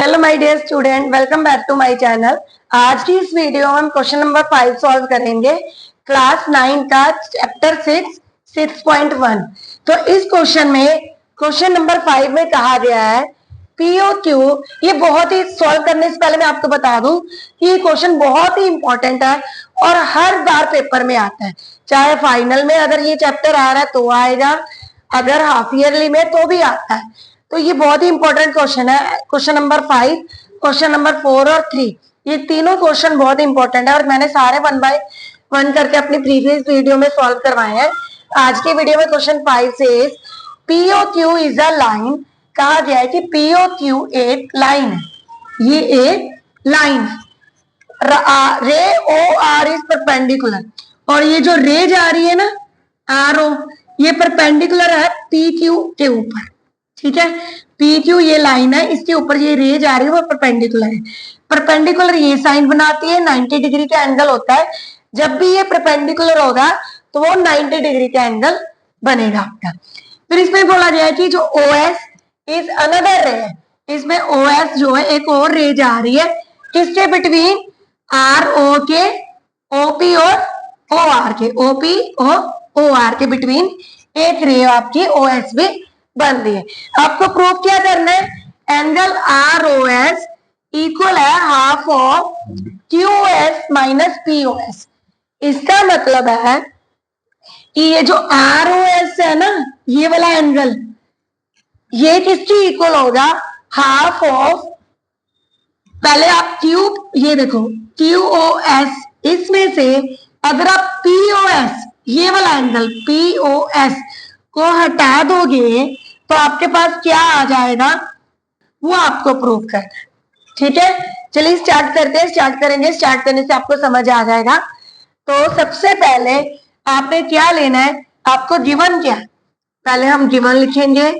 Hello my dear student, welcome back to my channel. आज की इस वीडियो में हम क्वेश्चन नंबर 5 सॉल्व करेंगे, क्लास 9 का चैप्टर 6 6.1। तो इस क्वेश्चन में क्वेश्चन नंबर 5 में कहा गया है POQ। ये बहुत ही सॉल्व करने से पहले मैं आपको बता दूं कि ये क्वेश्चन बहुत ही इंपॉर्टेंट है और हर बार पेपर में आता है। चाहे फाइनल में अगर ये चैप्टर आ रहा है तो आएगा, अगर हाफ ईयरली में तो भी आता है। तो ये बहुत ही इंपॉर्टेंट क्वेश्चन है। क्वेश्चन नंबर 5, क्वेश्चन नंबर 4 और 3, ये तीनों क्वेश्चन बहुत इंपॉर्टेंट है और मैंने सारे 1 बाय 1 करके अपनी प्रीवियस वीडियो में सॉल्व करवाए हैं। आज के वीडियो में क्वेश्चन 5 से POQ इज अ लाइन। कहा गया है कि POQ एक लाइन है, ये एक लाइन है। रे OR इज परपेंडिकुलर, और ये जो रे जा रही है ना RO, ये परपेंडिकुलर है PQ के ऊपर। ठीक है, PQ ये लाइन है, इसके ऊपर ये रे जा रही है, वो परपेंडिकुलर है। परपेंडिकुलर ये साइन बनाती है, 90 डिग्री का एंगल होता है। जब भी ये परपेंडिकुलर होगा तो वो 90 डिग्री का एंगल बनेगा आपका। फिर इसमें बोला गया है कि जो OS इज अनदर रे, इसमें OS जो है एक और रे जा रही है, किसके बिटवीन RO के, OP और OR के, OP और OR के बिटवीन एक रे आपकी OS भी बन रही है। आपको प्रूव क्या करना है, एंगल ROS इक्वल है half of QS minus POS। इसका मतलब है कि ये जो ROS है ना, ये वाला एंगल, ये किसकी इक्वल होगा, हाफ ऑफ, पहले आप ये देखो QOS, इसमें से अगर आप POS, ये वाला एंगल POS को हटा दोगे तो आपके पास क्या आ जाएगा, वो आपको प्रूव करना है। ठीक है, चलिए स्टार्ट करते हैं। स्टार्ट करेंगे, स्टार्ट करने से आपको समझ आ जाएगा। तो सबसे पहले आपने क्या लेना है, आपको गिवन क्या, पहले हम गिवन लिखेंगे।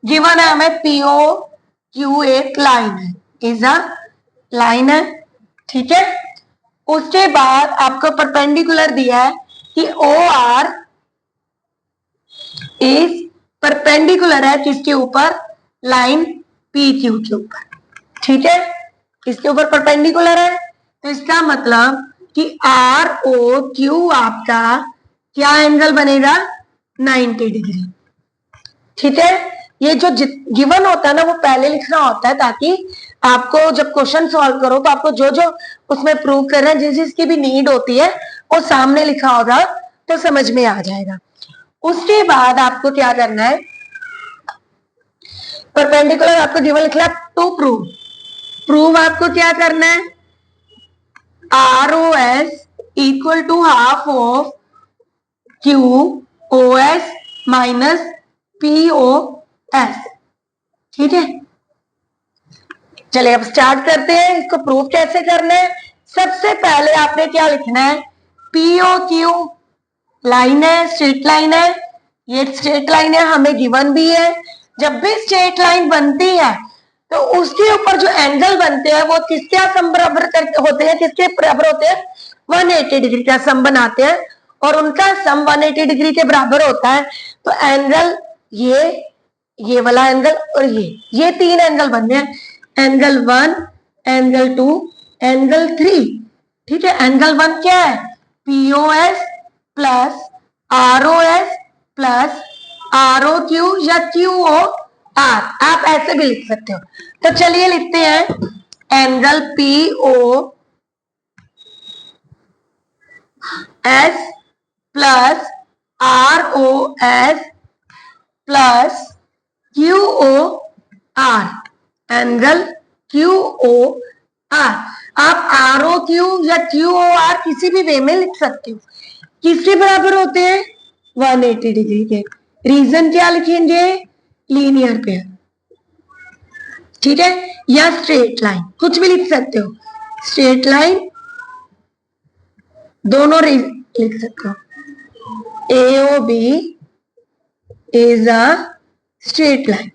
गिवन है हमें POQ एक लाइन है, इज अ लाइन है। ठीक है, उसके बाद आपको परपेंडिकुलर दिया है कि OR इज परपेंडिकुलर है किसके ऊपर, लाइन PQ के ऊपर। ठीक है, किसके ऊपर परपेंडिकुलर है, तो इसका मतलब कि ROQ आपका क्या एंगल बनेगा, 90 डिग्री। ठीक है, ये जो गिवन होता है ना वो पहले लिखना होता है, ताकि आपको जब क्वेश्चन सॉल्व करो तो आपको जो जो उसमें प्रूव कर रहे हैं, जिस जिसकी भी नीड होती है वो सामने लिखा होगा तो समझ में आ जाएगा। उसके बाद आपको क्या करना है, परपेंडिकुलर आपको गिवन लिखना है टू प्रूव आपको क्या करना है, ROS equal to half of QOS minus POS। ठीक है, चलिए अब स्टार्ट करते हैं। इसको प्रूव कैसे करना है, सबसे पहले आपने क्या लिखना है, POQ लाइन है, स्ट्रेट लाइन है, ये स्ट्रेट लाइन है, हमें गिवन भी है। जब भी स्ट्रेट लाइन बनती है तो उसके ऊपर जो एंगल बनते हैं वो किसके सम बराबर होते हैं, किसके बराबर होते हैं, 180 डिग्री का सम बनाते हैं, और उनका सम 180 डिग्री के बराबर होता है। तो एंगल ये वाला एंगल और ये तीन एंगल बनने हैं, एंगल 1, एंगल 2, एंगल 3। ठीक है, एंगल 1 क्या है, POS plus ROS plus ROQ या QOR, आप ऐसे भी लिख सकते हो। तो चलिए लिखते हैं, angle POS plus ROS plus QOR, angle QOR। आप ROQ या QOR किसी भी वे में लिख सकते हो। किसके बराबर होते हैं, 180 डिग्री के। रीजन क्या लिखेंगे, लीनियर पेयर। ठीक है, या स्ट्रेट लाइन, कुछ भी लिख सकते हो, स्ट्रेट लाइन दोनों लिख सकते हो। AOB is a straight line,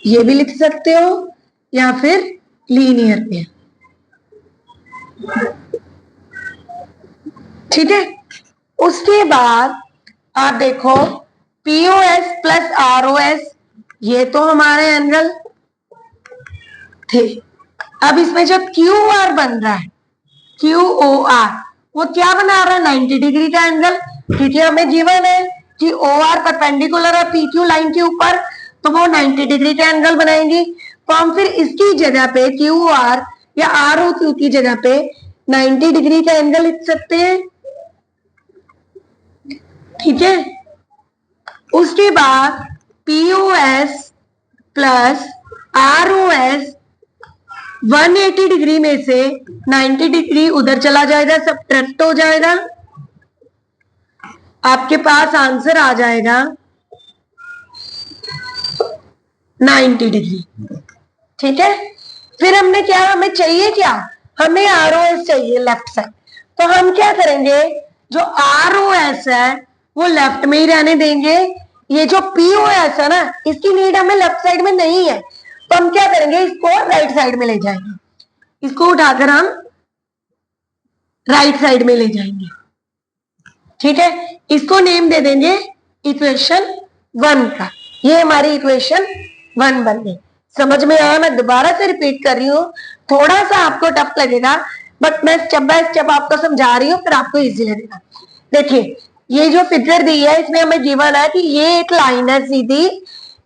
ये भी लिख सकते हो, या फिर लीनियर पेयर। ठीक है, उसके बाद आप देखो POS प्लस ROS, ये तो हमारे एंगल थे। अब इसमें जो क्यू आर बन रहा है, क्यू ओ आर, वो क्या बना रहा है? 90 डिग्री का एंगल, क्योंकि हमें गिवन है कि ओ आर परपेंडिकुलर है पी क्यू लाइन के ऊपर, तो वो 90 डिग्री का एंगल बनाएंगी। तो हम फिर इसकी जगह पे क्यू आर या आर ओ क्यू की जगह पे 90 डिग्री का एंगल लिख सकते हैं। ठीक है, उसके बाद P O S plus R O S 180 degree में से 90 डिग्री उधर चला जाएगा, सब्ट्रैक्ट हो जाएगा, आपके पास आंसर आ जाएगा 90 डिग्री। ठीक है, फिर हमने क्या, हमें चाहिए क्या? हमें आर ओ एस चाहिए लेफ्ट साइड। तो हम क्या करेंगे, जो आर ओ एस है वो लेफ्ट में ही रहने देंगे। ये जो पी ओ एस है ना, इसकी नीड हमें लेफ्ट साइड में नहीं है, तो हम क्या करेंगे, इसको राइट साइड में ले जाएंगे। इसको उठाकर हम राइट साइड में ले जाएंगे। ठीक है, इसको नेम दे देंगे इक्वेशन 1 का। ये हमारी इक्वेशन 1 बन गई। समझ में आया? मैं दोबारा से रिपीट कर रही हूँ, थोड़ा सा आपको टफ लगेगा, बट मैं स्टेप बाय स्टेप आपको समझा रही हूँ, फिर आपको इजी लगेगा। देखिए, ये जो फिगर दी है इसमें हमें गिवन है कि ये एक लाइन है सीधी,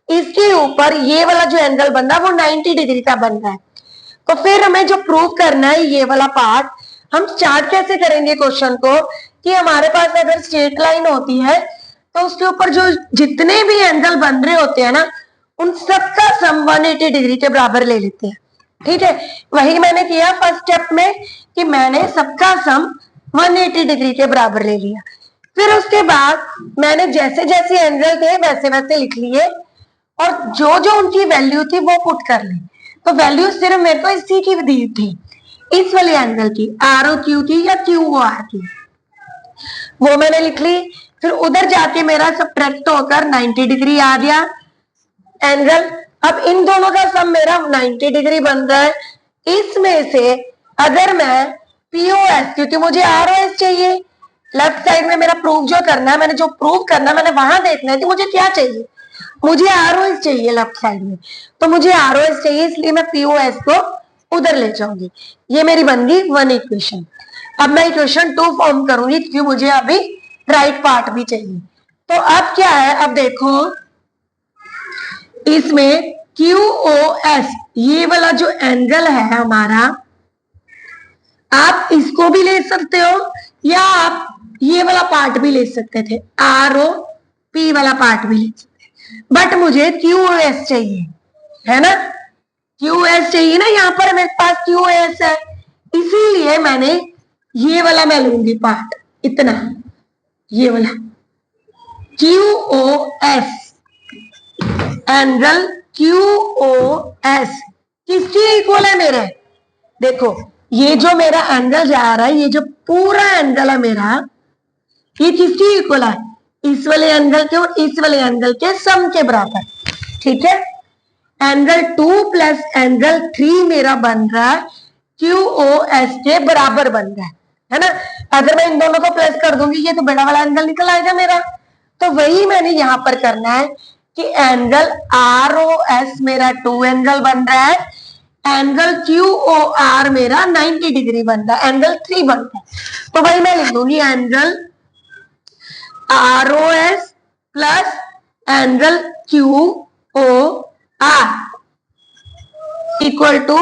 इसके ऊपर ये वाला जो एंगल बन रहा है वो 90 डिग्री का बन रहा है। तो फिर हमें जो प्रूव करना है ये वाला पार्ट, हम स्टार्ट कैसे करेंगे क्वेश्चन को, कि हमारे पास अगर स्ट्रेट लाइन होती है तो उसके ऊपर जो जितने भी एंगल बन रहे होते हैं ना, उन सबका सम 180 डिग्री के बराबर ले लेते हैं। ठीक है, वही मैंने किया फर्स्ट स्टेप में, कि मैंने सबका सम 180 डिग्री के बराबर ले लिया। फिर उसके बाद मैंने जैसे जैसे एंगल थे वैसे वैसे लिख लिए, और जो जो उनकी वैल्यू थी वो पुट कर ली। तो वैल्यू सिर्फ मेरे को इसी की दी थी, इस वाले एंगल की, आर ओ क्यू की या क्यू ओ आर की, वो मैंने लिख ली। फिर उधर जाके मेरा सब्ट्रैक्ट होकर 90 डिग्री आ गया एंगल। अब इन दोनों का सम मेरा 90 डिग्री बन रहा है। इसमें से अगर मैं पीओएस, क्योंकि मुझे आरओएस चाहिए, लेफ्ट साइड में मेरा प्रूव जो करना है, मैंने जो प्रूव करना है मैंने वहां देखना है कि मुझे क्या चाहिए। मुझे आरओएस चाहिए लेफ्ट साइड में, तो मुझे आरओएस चाहिए, इसलिए मैं पीओएस को उधर ले जाऊंगी। ये मेरी बन गई 1 इक्वेशन। अब मैं इक्वेशन 2 फॉर्म करूंगी, क्योंकि मुझे अभी राइट पार्ट भी चाहिए। तो अब क्या है, अब देखो इसमें क्यू ओ एस, ये वाला जो एंगल है हमारा, आप इसको भी ले सकते हो या आप ये वाला पार्ट भी ले सकते थे, आर ओ पी वाला पार्ट भी ले सकते, बट मुझे क्यू ओ एस चाहिए, है ना? क्यू एस चाहिए ना, यहाँ पर मेरे पास क्यू एस है, इसीलिए मैंने ये वाला मैं लूंगी पार्ट, इतना, ये वाला Q O S, angle Q O S किसकी इक्वल है मेरे? देखो, ये जो मेरा एंगल जा रहा है, ये जो पूरा एंगल है मेरा, ये किसकी इक्वल है? इस वाले एंगल के और इस वाले एंगल के सम के बराबर। ठीक है, एंगल 2 प्लस एंगल 3 मेरा बन रहा है क्यू ओ एस के बराबर बन रहा है ना? अगर मैं इन दोनों को प्लस कर दूंगी, ये तो बड़ा वाला एंगल निकल आएगा मेरा। तो वही मैंने यहां पर करना है कि एंगल आर ओ एस मेरा 2 एंगल बन रहा है, एंगल क्यू ओ आर मेरा 90 डिग्री बन रहा है, एंगल 3 बनता है। तो वही मैं लिख दूंगी angle R O S plus angle Q O R equal to,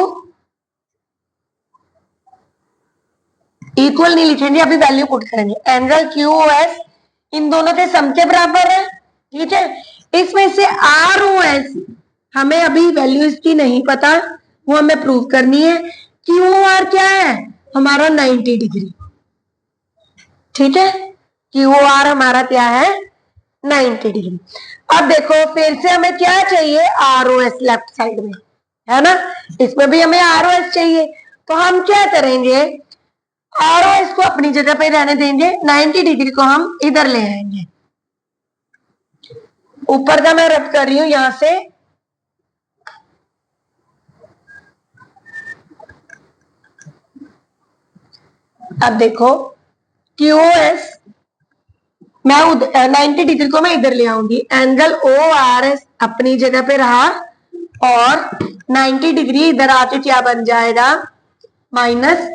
equal नहीं लिखेंगे, अभी वैल्यू पुट करेंगे, एंगल क्यू ओ एस इन दोनों के सम के बराबर है। ठीक है, इसमें से आर ओ एस हमें अभी वैल्यू इसकी नहीं पता, वो हमें प्रूव करनी है। क्यू ओ आर क्या है हमारा? 90 डिग्री। ठीक है, क्यू ओ आर हमारा क्या है? 90 डिग्री। अब देखो फिर से हमें क्या चाहिए? R O S left side में, है ना? इसमें भी हमें आर ओ एस चाहिए, तो हम क्या करेंगे, आर ओ एस को अपनी जगह पे रहने देंगे, 90 डिग्री को हम इधर ले आएंगे। ऊपर का मैं रब कर रही हूं यहां से, अब देखो क्यू ओ एस मैं 90 डिग्री को मैं इधर ले आऊंगी, एंगल ओ आर एस अपनी जगह पे रहा और 90 डिग्री इधर आके क्या बन जाएगा, माइनस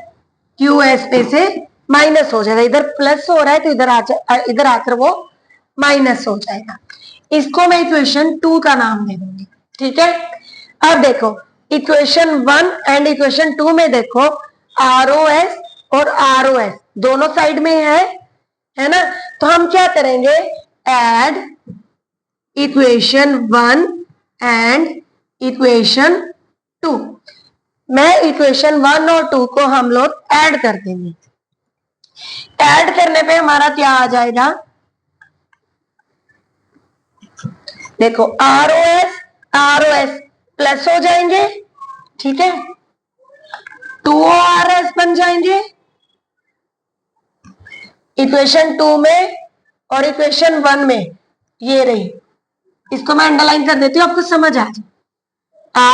क्यू एस पे से माइनस हो जाएगा, इधर प्लस हो रहा है तो इधर आकर वो माइनस हो जाएगा। इसको मैं इक्वेशन 2 का नाम दे दूंगी। ठीक है, अब देखो इक्वेशन 1 एंड इक्वेशन 2 में देखो ROS और ROS दोनों साइड में है ना, तो हम क्या करेंगे, ऐड इक्वेशन 1 एंड इक्वेशन 2। मैं इक्वेशन 1 और 2 को हम लोग ऐड कर देंगे। ऐड करने पे हमारा क्या आ जाएगा, देखो ROS प्लस हो जाएंगे, ठीक है, 2RS बन जाएंगे इक्वेशन 2 में और इक्वेशन 1 में। ये रही, इसको मैं अंडरलाइन कर देती हूँ, आपको समझ आ जाए।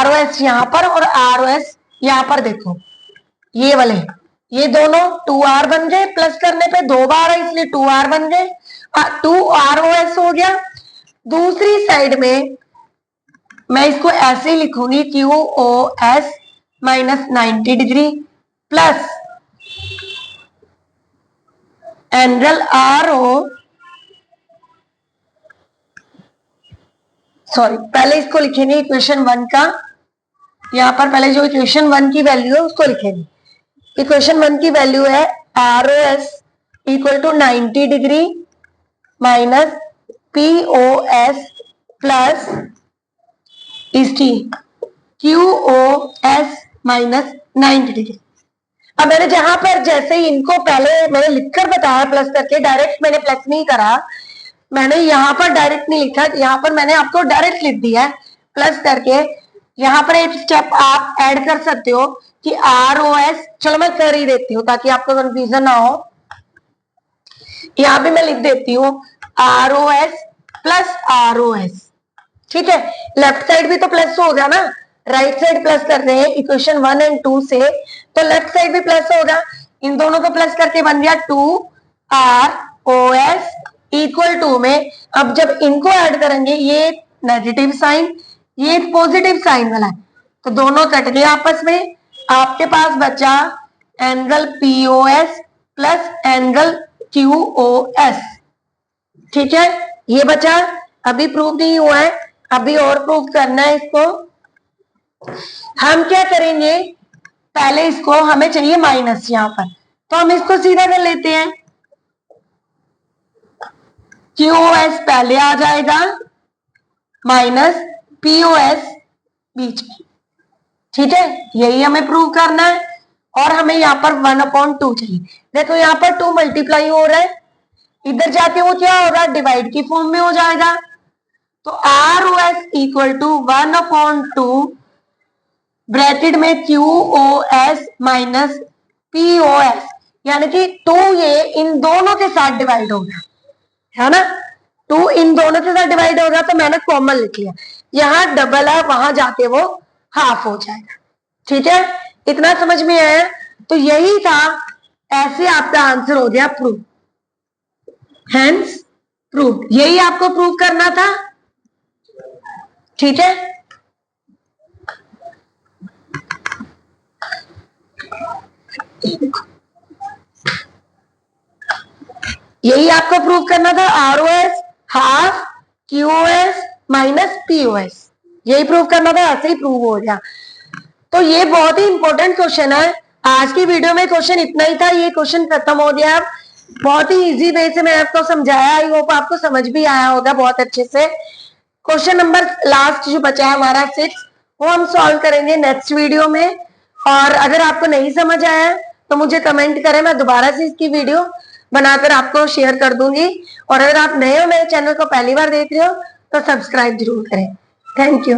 ROS यहां पर और ROS यहां पर, देखो ये वाले, ये दोनों 2R बन गए, प्लस करने पे 2 बार है इसलिए 2R बन गए, 2ROS हो गया। दूसरी साइड में मैं इसको ऐसे ही लिखूंगी, QOS minus 90 degree plus angle पहले इसको लिखेंगे इक्वेशन 1 का, यहां पर पहले जो इक्वेशन 1 की वैल्यू है उसको लिखेंगे। इक्वेशन 1 की वैल्यू है ROS equal to 90 degree minus POS plus इसकी QOS माइनस 90 डिग्री। अब मैंने जहां पर जैसे ही इनको पहले मैंने लिखकर बताया प्लस करके, डायरेक्ट मैंने प्लस नहीं करा, मैंने यहाँ पर डायरेक्ट नहीं लिखा, यहाँ पर मैंने आपको डायरेक्ट लिख दिया है प्लस करके। यहाँ पर एक स्टेप आप ऐड कर सकते हो कि ROS, चलो मैं कर ही देती हूँ ताकि आपको कंफ्यूजन ना हो। यहाँ पे मैं लिख देती हूँ ROS प्लस ROS, ठीक है, लेफ्ट साइड भी तो प्लस होगा ना, राइट साइड प्लस कर रहे हैं इक्वेशन 1 एंड 2 से, तो लेफ्ट साइड भी प्लस होगा। इन दोनों को प्लस करके बन गया 2ROS इक्वल टू में, अब जब इनको ऐड करेंगे, ये नेगेटिव साइन, ये पॉजिटिव साइन वाला है, तो दोनों कट गए आपस में, आपके पास बचा angle POS plus angle QOS। ठीक है, ये बचा, अभी प्रूव नहीं हुआ है, अभी और प्रूव करना है इसको। हम क्या करेंगे, पहले इसको हमें चाहिए माइनस यहां पर, तो हम इसको सीधा कर लेते हैं, QOS पहले आ जाएगा माइनस POS बीच में। ठीक है, यही हमें प्रूव करना है, और हमें यहाँ पर 1/2 चाहिए। देखो यहाँ पर 2 मल्टीप्लाई हो रहा है, इधर जाके वो क्या होगा, डिवाइड की फॉर्म में हो जाएगा, तो ROS इक्वल टू 1/2 ब्रैकेट में QOS माइनस POS, यानी कि 2 ये इन दोनों के साथ डिवाइड होगा, है ना, 2 इन दोनों के साथ डिवाइड होगा, तो मैंने कॉमन लिख लिया, यहाँ डबल है, वहां जाके वो हाफ हो जाएगा। ठीक है, इतना समझ में आया, तो यही था, ऐसे आपका आंसर हो गया प्रूफ, हेंस प्रूफ, यही आपको प्रूव करना था। ठीक है, यही आपको प्रूव करना था, ROS half, QOS minus POS, यही प्रूव करना था, ऐसे ही प्रूव हो गया। तो ये बहुत ही इंपॉर्टेंट क्वेश्चन है। आज की वीडियो में क्वेश्चन इतना ही था, ये क्वेश्चन खत्म हो गया। बहुत ही इजी वे से मैं आपको समझाया, आई होप आपको समझ भी आया होगा बहुत अच्छे से। क्वेश्चन नंबर लास्ट जो बचा है हमारा 6, वो हम सॉल्व करेंगे नेक्स्ट वीडियो में। और अगर आपको नहीं समझ आया तो मुझे कमेंट करें, मैं दोबारा से इसकी वीडियो बनाकर आपको शेयर कर दूंगी। और अगर आप नए हो, मेरे चैनल को पहली बार देख रहे हो, तो सब्सक्राइब जरूर करें। Thank you.